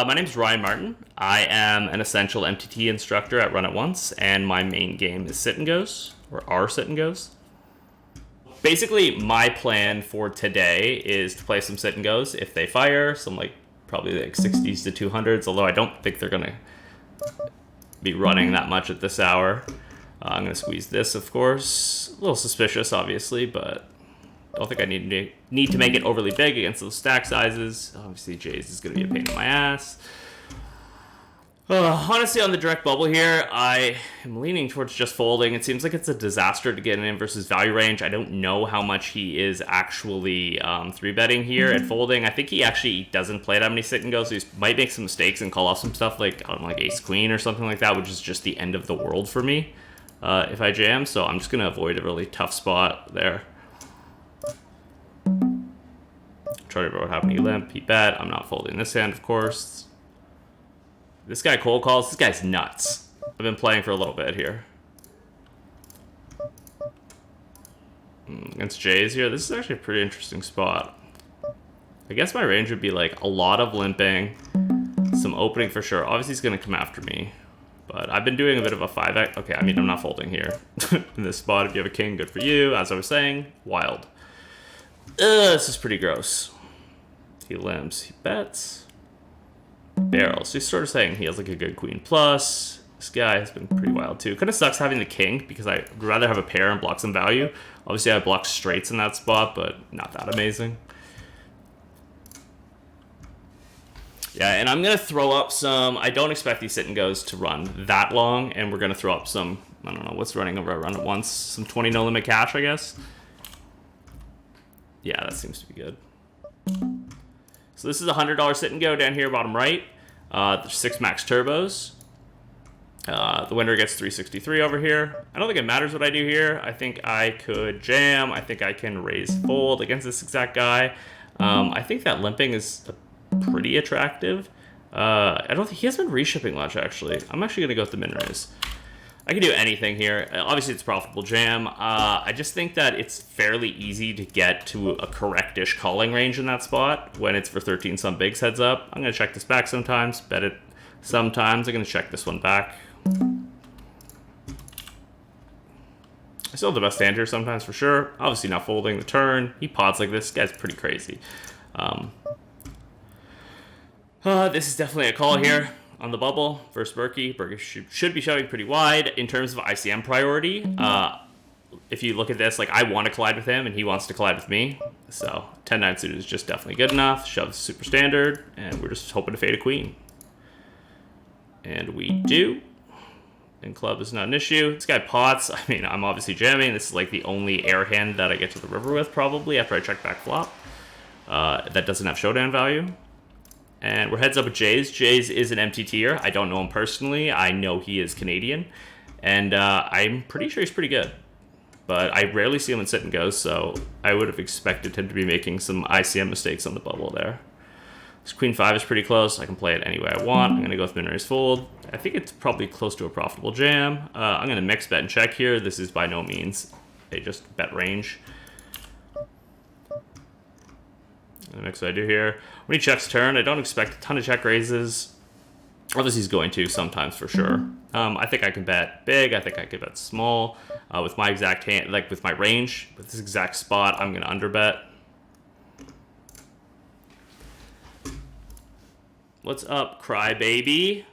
My name's Ryan Martin. I am an essential MTT instructor at Run It Once, and my main game is Sit and Goes, or are Sit and Goes. Basically, my plan for today is to play some Sit and Goes. If they fire, probably 60s to 200s, although I don't think they're going to be running that much at this hour. I'm going to squeeze this, of course. A little suspicious, obviously, but I don't think I need to make it overly big against those stack sizes. Obviously, Jays is going to be a pain in my ass. Honestly, on the direct bubble here, I am leaning towards just folding. It seems like it's a disaster to get in versus value range. I don't know how much he is actually 3-betting here at folding. I think he actually doesn't play that many sit and goes. So he might make some mistakes and call off some stuff like ace queen or something like that, which is just the end of the world for me if I jam. So I'm just going to avoid a really tough spot there. Try to remember what happened. He limp, he bet. I'm not folding this hand, of course. This guy cold calls. This guy's nuts. I've been playing for a little bit here. Against Jays here, this is actually a pretty interesting spot. I guess my range would be like a lot of limping, some opening for sure. Obviously, he's going to come after me. But I've been doing a bit of a 5x. Okay, I mean, I'm not folding here. In this spot, if you have a king, good for you. As I was saying, wild. This is pretty gross. He limps. He bets. Barrels. So he's sort of saying he has like a good queen plus. This guy has been pretty wild too. Kind of sucks having the king because I'd rather have a pair and block some value. Obviously, I block straights in that spot, but not that amazing. Yeah, and I'm going to throw up some... I don't expect these sit and goes to run that long, and we're going to throw up some... I don't know, what's running over a run at once? Some 20 no limit cash, I guess. Yeah, that seems to be good. So this is a $100 sit and go down here, bottom right. There's 6 max turbos. The winner gets 363 over here. I don't think it matters what I do here. I think I could jam. I think I can raise fold against this exact guy. I think that limping is pretty attractive. I don't think he hasn't been reshipping much, actually. I'm actually going to go with the min raise. I can do anything here. Obviously, it's profitable jam. I just think that it's fairly easy to get to a correct-ish calling range in that spot when it's for 13 some bigs heads up. I'm going to check this back sometimes, bet it sometimes. I'm going to check this one back. I still have the best hand here sometimes for sure. Obviously not folding the turn. He pots like this. This guy's pretty crazy. This is definitely a call here. On the bubble, versus Berkey. Berkey should be shoving pretty wide. In terms of ICM priority, if you look at this, like I want to collide with him and he wants to collide with me. So 10-9 suited is just definitely good enough. Shoves super standard, and we're just hoping to fade a queen. And we do. And club is not an issue. This guy pots. I mean, I'm obviously jamming. This is like the only air hand that I get to the river with probably after I check back flop. That doesn't have showdown value. And we're heads up with Jays. Jays is an MTTer. I don't know him personally. I know he is Canadian. And I'm pretty sure he's pretty good. But I rarely see him in sit and goes, so I would have expected him to be making some ICM mistakes on the bubble there. This queen 5 is pretty close. I can play it any way I want. I'm going to go with min raise fold. I think it's probably close to a profitable jam. I'm going to mix bet and check here. This is by no means a just bet range. The mix what I do here. When he checks turn, I don't expect a ton of check raises. Obviously, he's going to sometimes for sure. I think I can bet big. I think I can bet small. With my exact hand, like with my range, with this exact spot, I'm going to underbet. What's up, crybaby?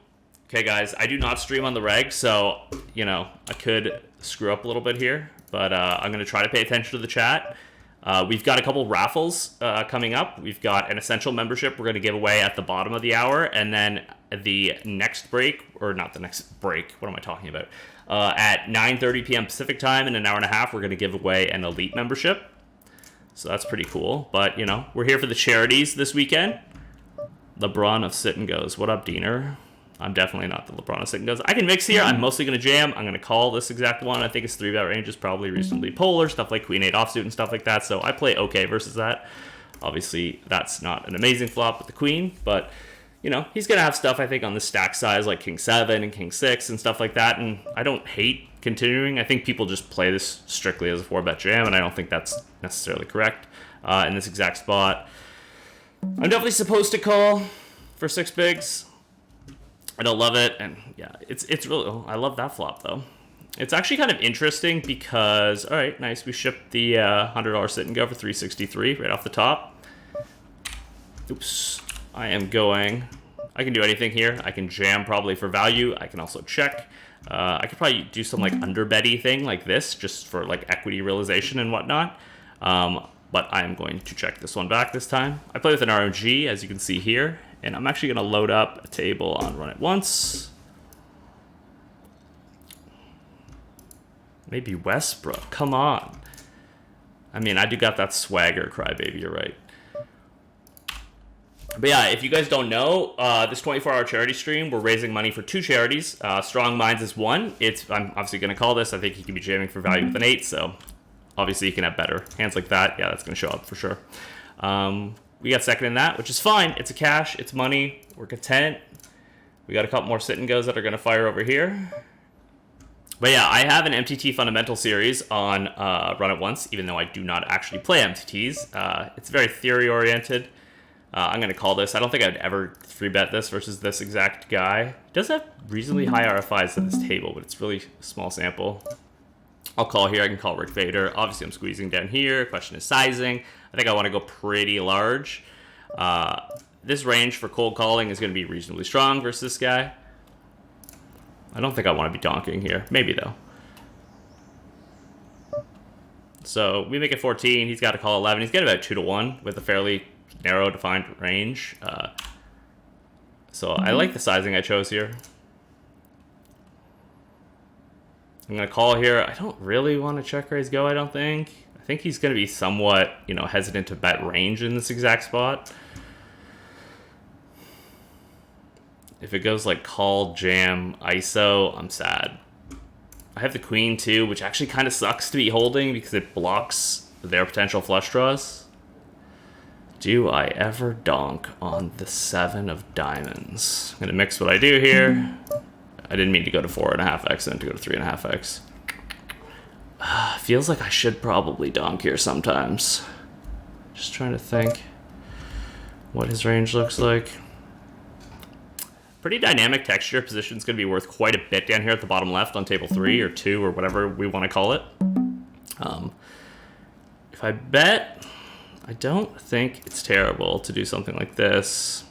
Okay, guys, I do not stream on the reg, so, you know, I could screw up a little bit here. But I'm going to try to pay attention to the chat. We've got a couple raffles coming up. We've got an essential membership we're going to give away at the bottom of the hour. And then the next break, or not the next break, what am I talking about? At 9:30 p.m. Pacific time in an hour and a half, we're going to give away an elite membership. So that's pretty cool. But, you know, we're here for the charities this weekend. LeBron of Sit and Goes. What up, Diener? I'm definitely not the LeBron of Sit and Goes. I can mix here. I'm mostly going to jam. I'm going to call this exact one. I think his 3-bet range is probably reasonably polar, stuff like Queen 8 offsuit and stuff like that. So I play okay versus that. Obviously, that's not an amazing flop with the Queen, but, you know, he's going to have stuff, I think, on the stack size like King 7 and King 6 and stuff like that. And I don't hate continuing. I think people just play this strictly as a 4-bet jam, and I don't think that's necessarily correct in this exact spot. I'm definitely supposed to call. for 6 bigs. I don't love it, and yeah, it's really. Oh, I love that flop though. It's actually kind of interesting because, all right, nice. We shipped the $100 sit and go for 363 right off the top. Oops, I am going. I can do anything here. I can jam probably for value. I can also check. I could probably do some like underbetty thing like this, just for like equity realization and whatnot. But I am going to check this one back this time. I play with an RMG, as you can see here, and I'm actually going to load up a table on Run It Once. Maybe Westbrook. Come on. I mean, I do got that swagger, crybaby. You're right. But yeah, if you guys don't know, this 24-hour charity stream, we're raising money for 2 charities. Strong Minds is one. I'm obviously going to call this. I think he can be jamming for value with an 8, so obviously he can have better hands like that. Yeah, that's going to show up for sure. We got second in that, which is fine. It's a cash. It's money. We're content. We got a couple more sit and goes that are going to fire over here. But yeah, I have an MTT fundamental series on Run It Once, even though I do not actually play MTTs. It's very theory-oriented. I'm going to call this. I don't think I'd ever 3-bet this versus this exact guy. It does have reasonably high RFIs at this table, but it's really a small sample. I'll call here. I can call Rick Vader. Obviously, I'm squeezing down here. Question is sizing. I think I want to go pretty large. This range for cold calling is going to be reasonably strong versus this guy. I don't think I want to be donking here. Maybe, though. So we make it 14. He's got to call 11. He's getting about 2-1 with a fairly narrow defined range. So I like the sizing I chose here. I'm going to call here. I don't really want to check raise go, I don't think. I think he's going to be somewhat, hesitant to bet range in this exact spot. If it goes like call, jam, ISO, I'm sad. I have the queen too, which actually kind of sucks to be holding because it blocks their potential flush draws. Do I ever donk on the 7 of diamonds? I'm going to mix what I do here. I didn't mean to go to 4.5x and to go to 3.5x. Feels like I should probably donk here sometimes. Just trying to think what his range looks like. Pretty dynamic texture. Position's going to be worth quite a bit down here at the bottom left on table 3 or 2 or whatever we want to call it. If I bet, I don't think it's terrible to do something like this.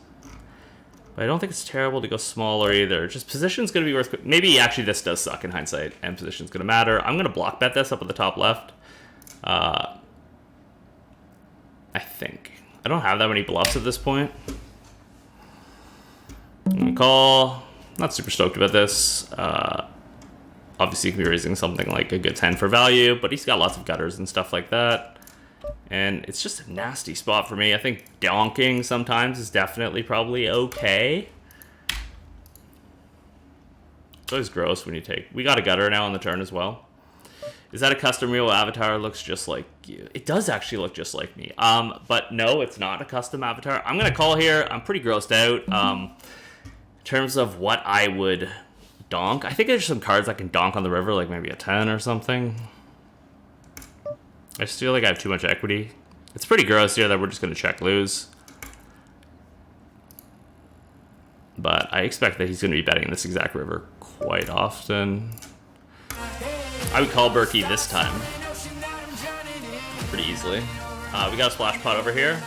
But I don't think it's terrible to go smaller either. Just position's going to be worth... Maybe actually this does suck in hindsight, and position's going to matter. I'm going to block bet this up at the top left. I think. I don't have that many bluffs at this point. I'm going to call. Not super stoked about this. Obviously, he can be raising something like a good 10 for value, but he's got lots of gutters and stuff like that. And it's just a nasty spot for me. I think donking sometimes is definitely probably okay. It's always gross when you take... We got a gutter now on the turn as well. Is that a custom real avatar? Looks just like you. It does actually look just like me. But no, it's not a custom avatar. I'm going to call here. I'm pretty grossed out. In terms of what I would donk, I think there's some cards I can donk on the river, like maybe a 10 or something. I just feel like I have too much equity. It's pretty gross here that we're just going to check lose. But I expect that he's going to be betting this exact river quite often. I would call Berkey this time pretty easily. We got a splash pot over here.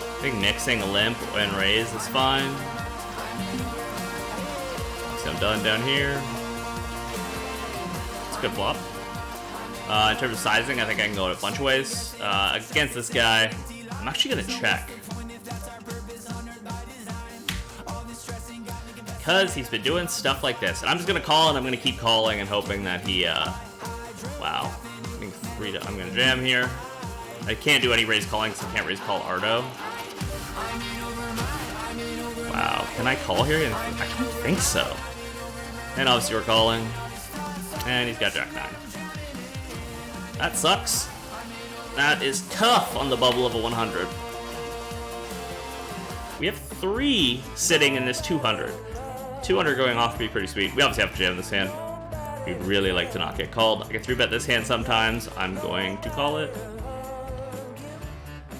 I think mixing a limp and raise is fine. So I'm done down here. It's a good flop. In terms of sizing, I think I can go a bunch of ways. Against this guy, I'm actually going to check. Because he's been doing stuff like this. And I'm just going to call, and I'm going to keep calling and hoping that he... wow. I'm going to jam here. I can't do any raise calling because I can't raise call Ardo. Wow. Can I call here? I don't think so. And obviously we're calling. And he's got Jack 9. That sucks. That is tough on the bubble of a 100. We have 3 sitting in this 200. 200 going off would be pretty sweet. We obviously have to jam this hand. We'd really like to not get called. I can 3-bet this hand sometimes. I'm going to call it.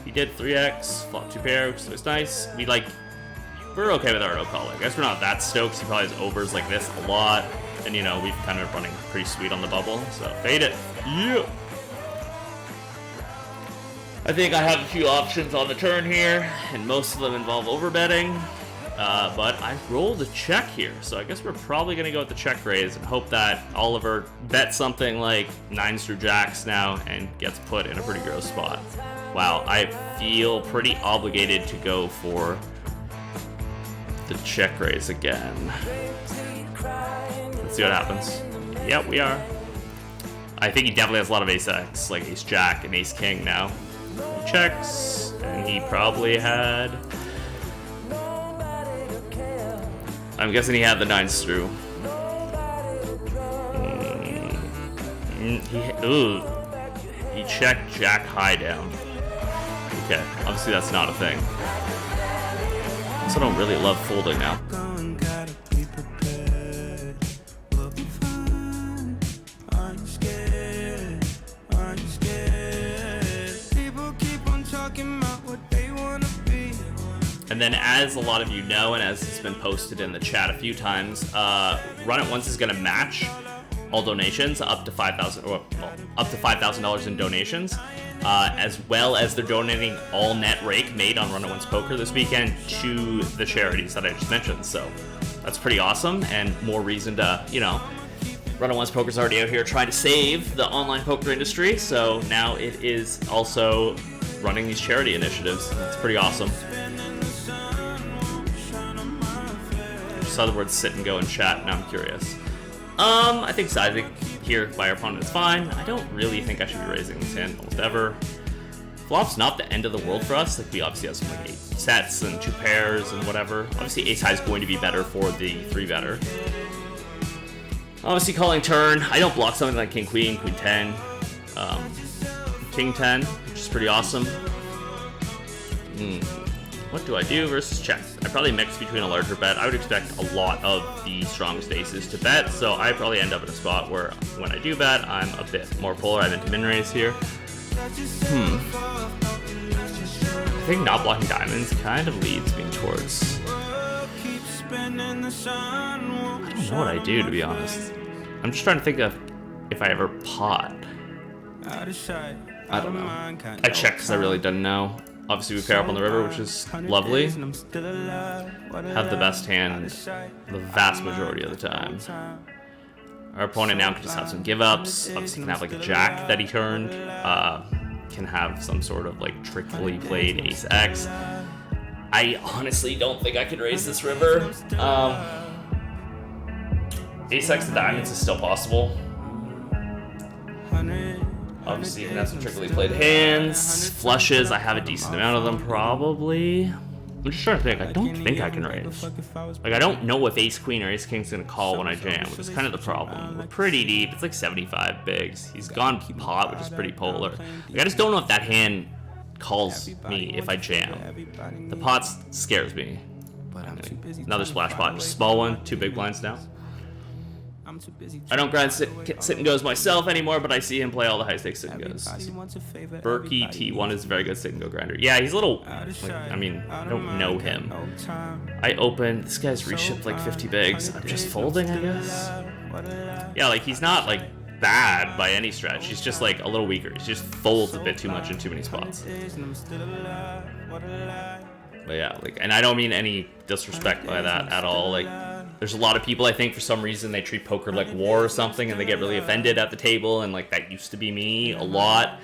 He did 3x, flop 2 pair, which was nice. We're okay with our no call. I guess we're not that stoked. He probably has overs like this a lot. And, you know, we've kind of running pretty sweet on the bubble. So, fade it. Yeah. I think I have a few options on the turn here, and most of them involve overbetting. But I rolled a check here, so I guess we're probably going to go with the check raise and hope that Oliver bets something like 9s through jacks now and gets put in a pretty gross spot. Wow, I feel pretty obligated to go for the check raise again. Let's see what happens. Yep, we are. I think he definitely has a lot of ace-x, like ace-jack and ace-king now. He checks, and he probably had... I'm guessing he had the 9s through. He checked jack high down. Okay, obviously that's not a thing. I also don't really love folding now. And then, as a lot of you know, and as it's been posted in the chat a few times, Run It Once is going to match all donations up to $5,000 in donations, as well as they're donating all net rake made on Run It Once Poker this weekend to the charities that I just mentioned. So that's pretty awesome, and more reason to, you know, Run It Once Poker's already out here trying to save the online poker industry. So now it is also running these charity initiatives. It's pretty awesome. Saw the word sit and go in chat, now I'm curious. I think sizing here by our opponent is fine. I don't really think I should be raising this hand almost ever. Flop's not the end of the world for us. Like, we obviously have some like 8 sets and 2 pairs and whatever. Obviously ace high is going to be better for the 3-better. Obviously calling turn. I don't block something like king queen, queen 10, king 10, which is pretty awesome. What do I do versus check? I probably mix between a larger bet. I would expect a lot of the strongest aces to bet, so I probably end up in a spot where when I do bet, I'm a bit more polar. I'm into min raise here. I think not blocking diamonds kind of leads me towards... I don't know what I do, to be honest. I'm just trying to think of if I ever pot. I don't know. I check because I really didn't know. Obviously, we pair up on the river, which is lovely. Have the best hand the vast majority of the time. Our opponent now can just have some give-ups. Obviously, can have like a jack that he turned. Can have some sort of like trickily played ace-x. I honestly don't think I could raise this river. Ace-x to diamonds is still possible. Obviously, you can have some trickily played hands. Flushes, I have a decent amount of them, probably. I'm just trying to think. I don't think I can raise. Like, I don't know if ace-queen or ace-king's going to call when I jam, which is kind of the problem. We're pretty deep. It's like 75 bigs. He's gone pot, which is pretty polar. Like, I just don't know if that hand calls me if I jam. The pot scares me. Another splash pot. Just small one. 2 big blinds now. I don't grind sit and goes myself anymore, but I see him play all the high stakes sit and goes. Berkey T1 is a very good sit and go grinder. Yeah, he's a little, like, I mean, I don't know him. I open, this guy's reshipped like 50 bigs. I'm just folding, I guess. Yeah, like, he's not like bad by any stretch. He's just like a little weaker. He just folds a bit too much in too many spots. But yeah, like, and I don't mean any disrespect by that at all. Like, there's a lot of people, I think, for some reason, they treat poker like war or something, and they get really offended at the table, and like that used to be me a lot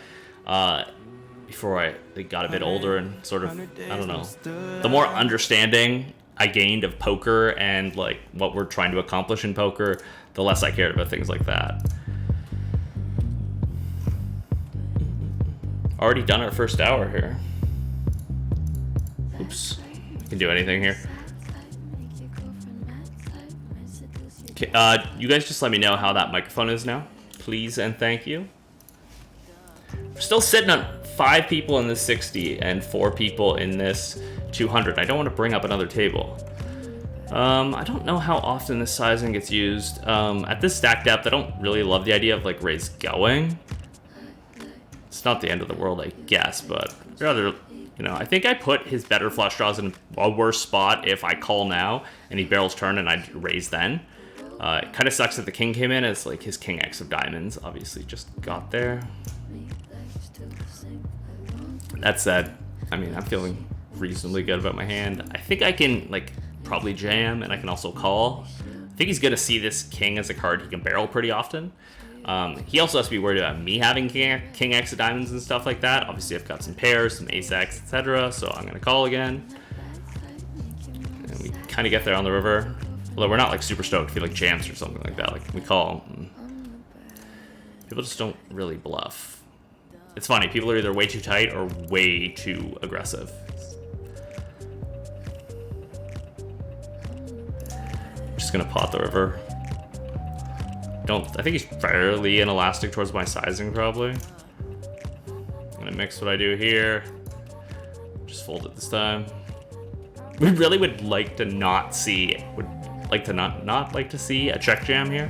before I got a bit older and sort of, I don't know. The more understanding I gained of poker and like what we're trying to accomplish in poker, the less I cared about things like that. Already done our first hour here. Oops, I can do anything here. Okay, you guys just let me know how that microphone is now, please and thank you. We're still sitting on 5 people in this 60 and 4 people in this 200. I don't want to bring up another table. I don't know how often this sizing gets used. At this stack depth, I don't really love the idea of like raise going. It's not the end of the world, I guess, but I'd rather You know, I think I put his better flush draws in a worse spot if I call now and he barrels turn and I raise then. It kind of sucks that the king came in as like his king X of diamonds. Obviously, just got there. That said, I mean, I'm feeling reasonably good about my hand. I think I can like probably jam and I can also call. I think he's gonna see this king as a card he can barrel pretty often. He also has to be worried about me having king X of diamonds and stuff like that. Obviously, I've got some pairs, some ace X, etc. So I'm gonna call again. And we kind of get there on the river. Although we're not like super stoked if he like jams or something like that. Like we call. People just don't really bluff. It's funny. People are either way too tight or way too aggressive. I'm just gonna pot the river. I think he's fairly inelastic towards my sizing probably. I'm gonna mix what I do here. Just fold it this time. We really would like to not see. Like to not like to see a check jam here.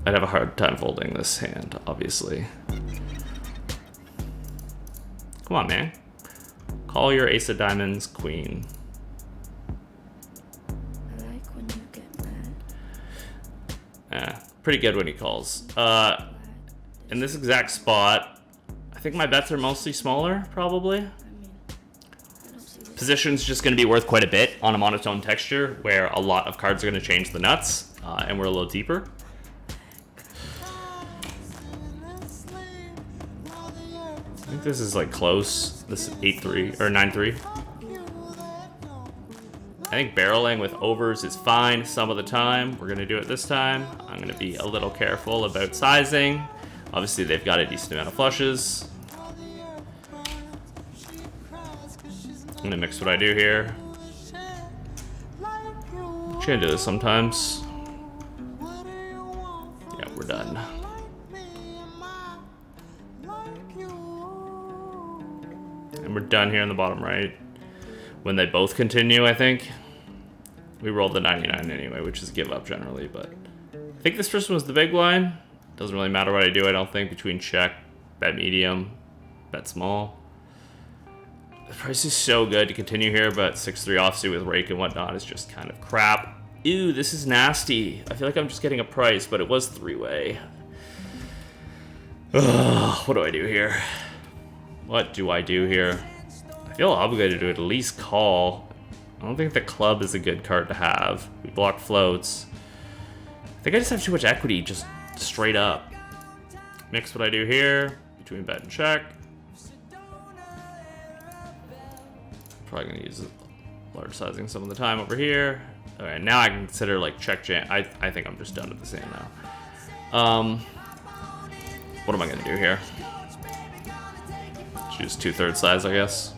I'd have a hard time folding this hand, obviously. Come on, man. Call your ace of diamonds, queen. Yeah, pretty good when he calls. In this exact spot, I think my bets are mostly smaller, probably. Position's just going to be worth quite a bit on a monotone texture where a lot of cards are going to change the nuts, and we're a little deeper. I think this is like close. This is 8-3 or 9-3. I think barreling with overs is fine some of the time. We're going to do it this time. I'm going to be a little careful about sizing. Obviously, they've got a decent amount of flushes. I'm gonna mix what I do here. Just gonna do this sometimes. Yeah, we're done. And we're done here in the bottom right. When they both continue, I think. We rolled the 99 anyway, which is give up generally, but I think this first one was the big line. Doesn't really matter what I do, I don't think, between check, bet medium, bet small. The price is so good to continue here, but 6-3 offsuit with rake and whatnot is just kind of crap. Ew, this is nasty. I feel like I'm just getting a price, but it was three-way. What do I do here? What do I do here? I feel obligated to at least call. I don't think the club is a good card to have. We block floats. I think I just have too much equity, just straight up. Mix what I do here between bet and check. Probably gonna use large sizing some of the time over here. All right, now I can consider like check jam. I think I'm just done with this hand now. What am I gonna do here? Choose 2/3 size, I guess.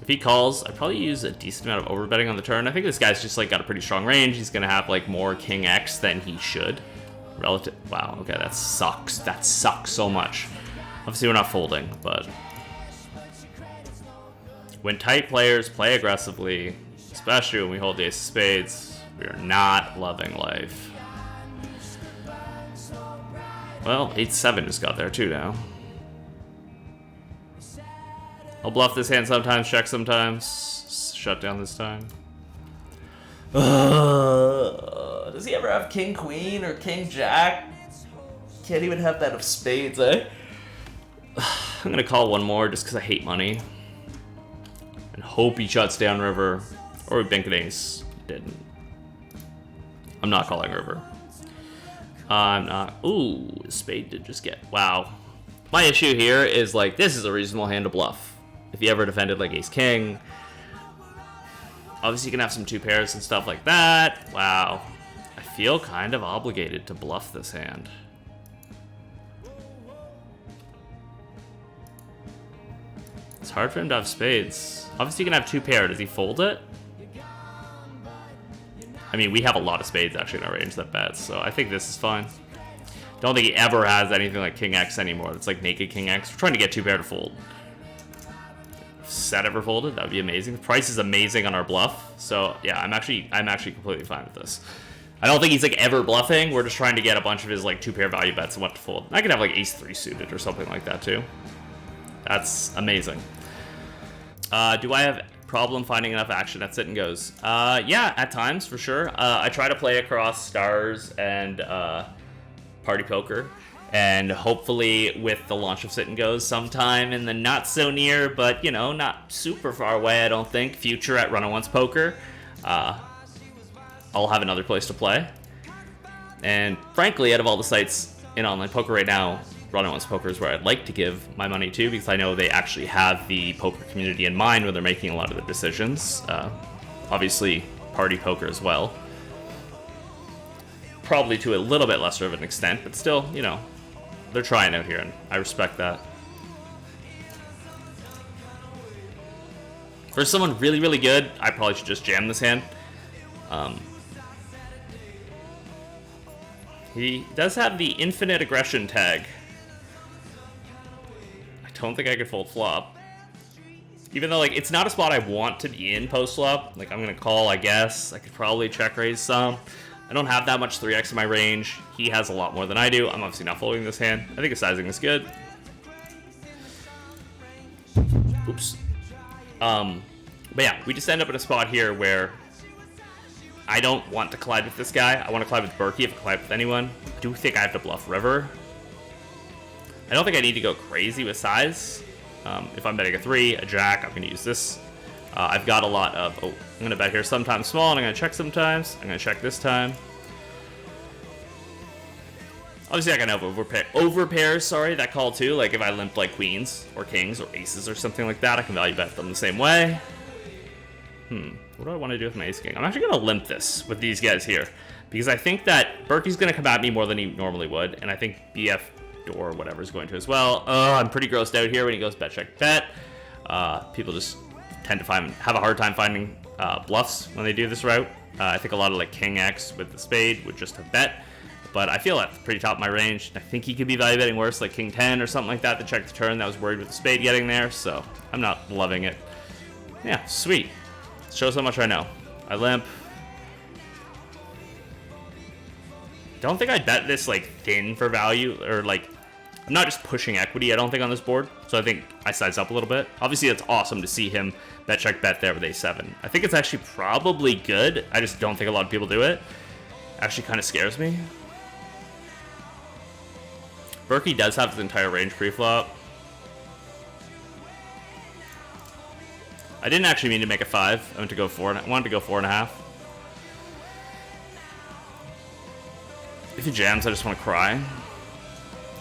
If he calls, I'd probably use a decent amount of overbetting on the turn. I think this guy's just like got a pretty strong range. He's gonna have like more king X than he should. Relative. Wow. Okay, that sucks. That sucks so much. Obviously, we're not folding, but when tight players play aggressively, especially when we hold the ace of spades, we are not loving life. Well, 8-7 just got there too now. I'll bluff this hand sometimes, check sometimes, shut down this time. Does he ever have king queen or king jack? Can't even have that of spades, eh? I'm gonna call one more just because I hate money. And hope he shuts down river. Or we bank an ace. Didn't. I'm not calling river. I'm not. Ooh, spade did just get. Wow. My issue here is like, this is a reasonable hand to bluff. If you ever defended like ace king. Obviously you can have some two pairs and stuff like that. Wow. I feel kind of obligated to bluff this hand. It's hard for him to have spades. Obviously, you can have two pair. Does he fold it? I mean, we have a lot of spades actually in our range that bets, so I think this is fine. Don't think he ever has anything like king X anymore. It's like naked king X. We're trying to get two pair to fold. If set ever folded, that would be amazing. The price is amazing on our bluff, so yeah, I'm actually completely fine with this. I don't think he's like ever bluffing. We're just trying to get a bunch of his like two pair value bets and what to fold. I could have like ace 3 suited or something like that too. That's amazing. Do I have problem finding enough action at sit and goes? Yeah, at times, for sure. I try to play across stars and party poker. And hopefully with the launch of sit and goes sometime in the not so near, but, you know, not super far away, I don't think, future at Run Once Poker, I'll have another place to play. And frankly, out of all the sites in online poker right now, Run Once Poker is where I'd like to give my money to, because I know they actually have the poker community in mind when they're making a lot of the decisions. Obviously, party poker as well. Probably to a little bit lesser of an extent, but still, you know, they're trying out here, and I respect that. For someone really, really good, I probably should just jam this hand. He does have the infinite aggression tag. I don't think I could fold flop. Even though, like, it's not a spot I want to be in post-flop. Like, I'm going to call, I guess. I could probably check raise some. I don't have that much 3x in my range. He has a lot more than I do. I'm obviously not folding this hand. I think his sizing is good. Oops. But yeah, we just end up in a spot here where I don't want to collide with this guy. I want to collide with Berkey if I collide with anyone. I do think I have to bluff river. I don't think I need to go crazy with size. If I'm betting a 3, a jack, I'm going to use this. I've got a lot of... Oh, I'm going to bet here sometimes small, and I'm going to check sometimes. I'm going to check this time. Obviously, I can have overpairs, sorry, that call too. Like, if I limp like queens or kings or aces or something like that, I can value bet them the same way. What do I want to do with my ace king? I'm actually going to limp this with these guys here, because I think that Berkey's going to come at me more than he normally would, and I think BF or whatever is going to as well. Oh, I'm pretty grossed out here when he goes bet, check, bet. People just tend to have a hard time finding bluffs when they do this route. I think a lot of like King X with the spade would just have bet, but I feel that's pretty top of my range. I think he could be value betting worse, like King 10 or something like that to check the turn. That was worried with the spade getting there, so I'm not loving it. Yeah, sweet. Shows how much I know. I limp. Don't think I'd bet this like thin for value, or like I'm not just pushing equity, I don't think, on this board. So I think I size up a little bit. Obviously, it's awesome to see him bet check bet there with a7. I think it's actually probably good. I just don't think a lot of people do it. Actually kind of scares me. Berkey does have his entire range pre-flop. I didn't actually mean to make a 5. I wanted to go 4. I wanted to go 4.5. If he jams, I just want to cry.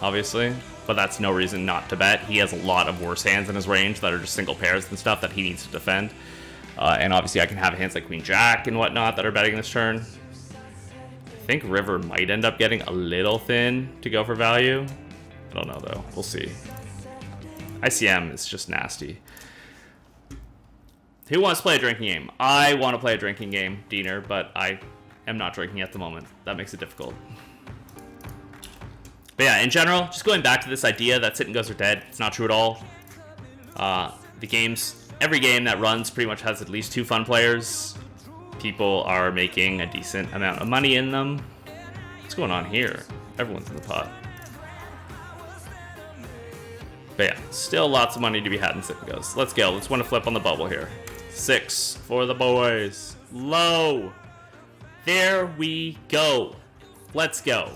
Obviously. But that's no reason not to bet. He has a lot of worse hands in his range that are just single pairs and stuff that he needs to defend. And obviously I can have hands like Queen Jack and whatnot that are betting this turn. I think River might end up getting a little thin to go for value. I don't know though. We'll see. ICM is just nasty. Who wants to play a drinking game? I want to play a drinking game, Diener, but I am not drinking at the moment. That makes it difficult. But yeah, in general, just going back to this idea that sit and goes are dead, it's not true at all. Every game that runs pretty much has at least 2 fun players. People are making a decent amount of money in them. What's going on here? Everyone's in the pot. But yeah, still lots of money to be had in sit and goes. Let's go. Let's win a flip on the bubble here. 6 for the boys. Low. There we go. Let's go.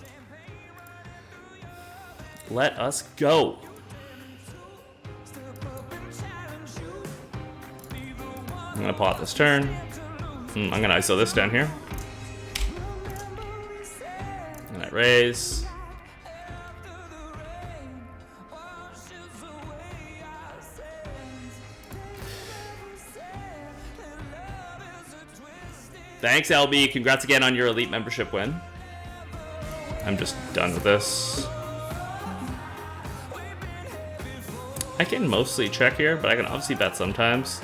Let us go. I'm going to pot this turn. I'm going to ISO this down here. And I raise. Thanks, LB. Congrats again on your Elite membership win. I'm just done with this. I can mostly check here, but I can obviously bet sometimes.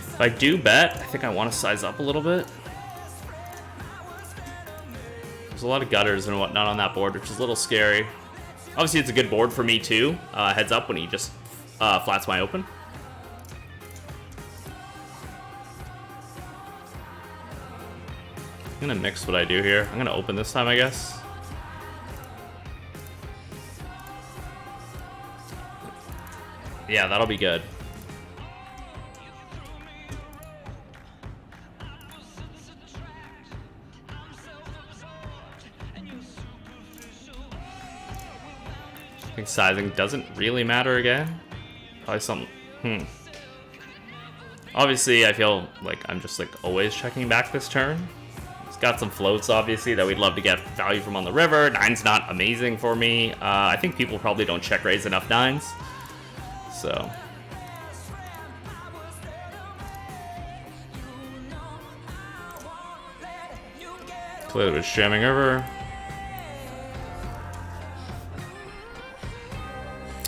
If I do bet, I think I want to size up a little bit. There's a lot of gutters and whatnot on that board, which is a little scary. Obviously, it's a good board for me, too. Heads up when he just flats my open. I'm going to mix what I do here. I'm going to open this time, I guess. Yeah, that'll be good. I think sizing doesn't really matter again. Probably some... Obviously, I feel like I'm just like always checking back this turn. It's got some floats, obviously, that we'd love to get value from on the river. 9's not amazing for me. I think people probably don't check raise enough 9s. So... clearly was jamming river.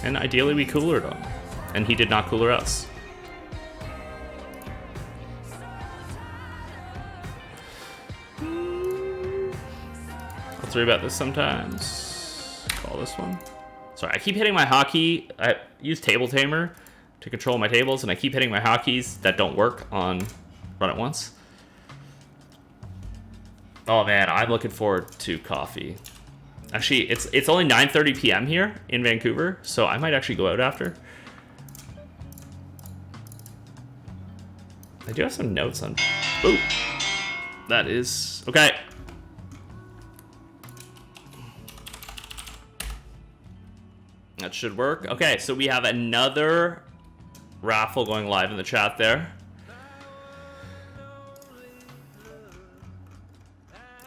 And ideally we coolered him. And he did not cooler us. I'll 3-bet this sometimes. Call this one. Sorry, I keep hitting my hotkey. I use Table Tamer to control my tables, and I keep hitting my hotkeys that don't work on Run It Once. Oh man, I'm looking forward to coffee. Actually, it's only 9:30 p.m. here in Vancouver, so I might actually go out after. I do have some notes on... Ooh. That is... Okay. That should work. Okay, so we have another raffle going live in the chat there.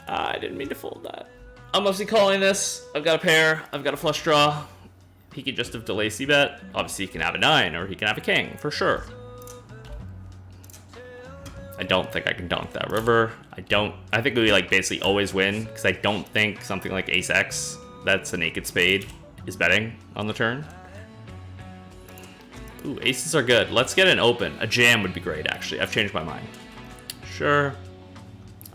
I didn't mean to fold that. I'm mostly calling this. I've got a pair. I've got a flush draw. He could just have delay c-bet. Obviously, he can have a 9, or he can have a king, for sure. I don't think I can donk that river. I think we like basically always win, because I don't think something like ace-x, that's a naked spade, is betting on the turn. Ooh, aces are good. Let's get an open. A jam would be great, actually. I've changed my mind. Sure.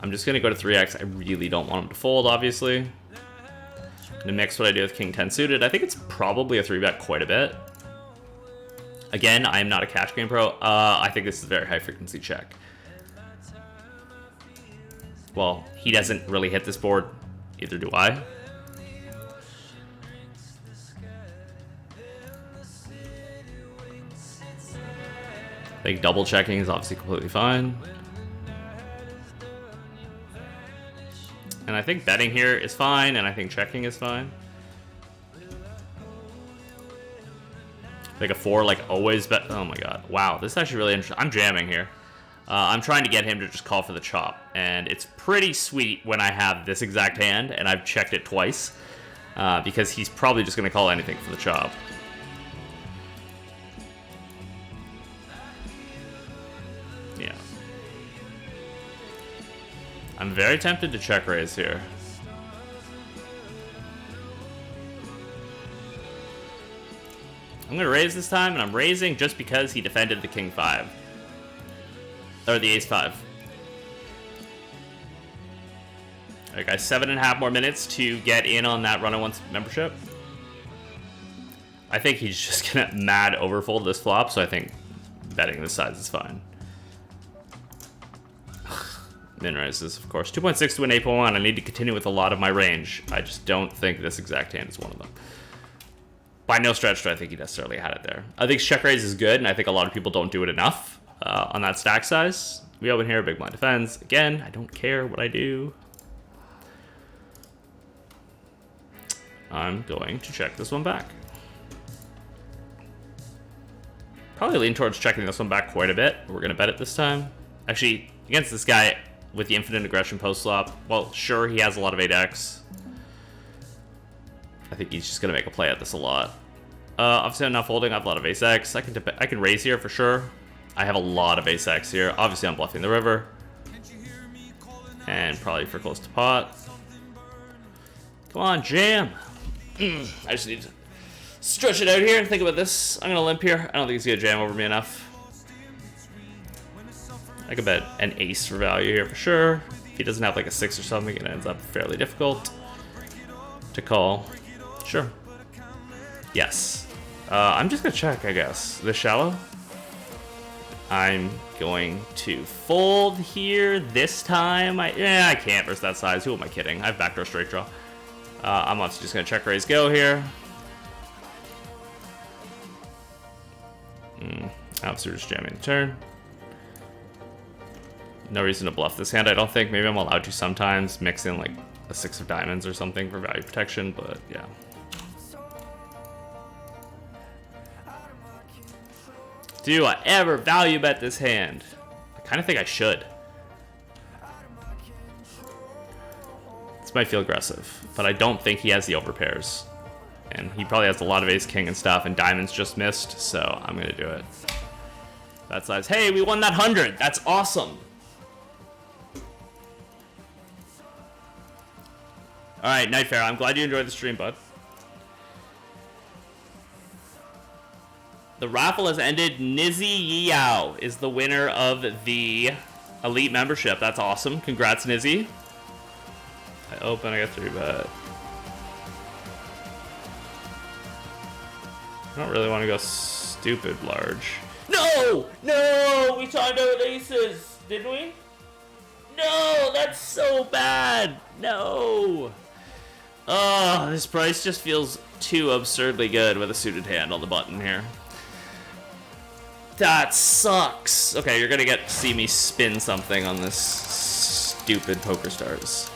I'm just going to go to 3x. I really don't want him to fold, obviously. To mix what I do with king 10 suited, I think it's probably a 3-bet quite a bit. Again, I am not a cash game pro. I think this is a very high frequency check. Well, he doesn't really hit this board. Either do I. I think double checking is obviously completely fine. And I think betting here is fine, and I think checking is fine. Like a 4, like always bet. Oh my god. Wow, this is actually really interesting. I'm jamming here. I'm trying to get him to just call for the chop. And it's pretty sweet when I have this exact hand, and I've checked it twice. Because he's probably just going to call anything for the chop. Yeah. I'm very tempted to check raise here. I'm going to raise this time, and I'm raising just because he defended the king 5. Or the ace 5. Alright guys, 7.5 more minutes to get in on that Run It Once membership. I think he's just going to mad overfold this flop, so I think betting this size is fine. Min raises, of course. 2.6 to an 8.1. I need to continue with a lot of my range. I just don't think this exact hand is one of them. By no stretch do I think he necessarily had it there. I think check raise is good, and I think a lot of people don't do it enough on that stack size. We open here, big blind defends. Again, I don't care what I do. I'm going to check this one back. Probably lean towards checking this one back quite a bit. We're going to bet it this time. Actually, against this guy with the infinite aggression post-flop, well, sure, he has a lot of 8x. I think he's just going to make a play at this a lot. Obviously, I'm not folding. I have a lot of ace-x. I can raise here for sure. I have a lot of ace-x here. Obviously, I'm bluffing the river. And probably for close to pot. Come on, jam. I just need to stretch it out here and think about this. I'm going to limp here. I don't think he's going to jam over me enough. I could bet an ace for value here for sure. If he doesn't have like a 6 or something, it ends up fairly difficult to call. Sure. Yes. I'm just going to check, I guess. This shallow. I'm going to fold here this time. I can't versus that size. Who am I kidding? I have backdoor straight draw. I'm obviously just going to check raise go here. Obviously, we're just jamming the turn. No reason to bluff this hand, I don't think. Maybe I'm allowed to sometimes mix in like a 6 of diamonds or something for value protection, but yeah. Do I ever value bet this hand? I kind of think I should. This might feel aggressive, but I don't think he has the overpairs. And he probably has a lot of ace king and stuff, and diamonds just missed, so I'm gonna do it. That size. Hey, we won that 100. That's awesome. All right, Night Fair, I'm glad you enjoyed the stream, bud. The raffle has ended. Nizzy Yao is the winner of the Elite membership. That's awesome. Congrats, Nizzy. I open, I got 3-bet. I don't really want to go stupid large. No! No! We timed out with aces, didn't we? No! That's so bad! No! Oh, this price just feels too absurdly good with a suited hand on the button here. That sucks. Okay, you're gonna get to see me spin something on this stupid Poker Stars.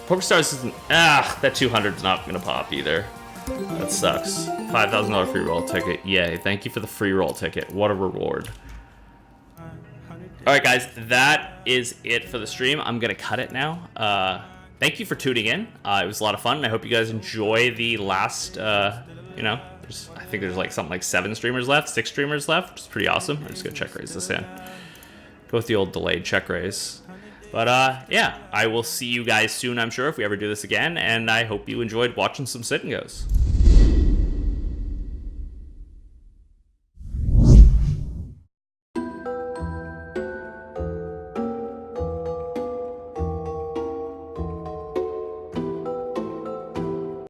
Poker Stars isn't... that 200's not gonna pop either. That sucks. $5,000 free roll ticket. Yay, thank you for the free roll ticket. What a reward. Alright guys, that is it for the stream. I'm gonna cut it now. Thank you for tuning in. It was a lot of fun. I hope you guys enjoy the last, you know, I think there's like something like 7 streamers left, 6 streamers left, which is pretty awesome. I'm just gonna check raise this in. Go with the old delayed check raise. But yeah, I will see you guys soon, I'm sure, if we ever do this again, and I hope you enjoyed watching some sit and goes.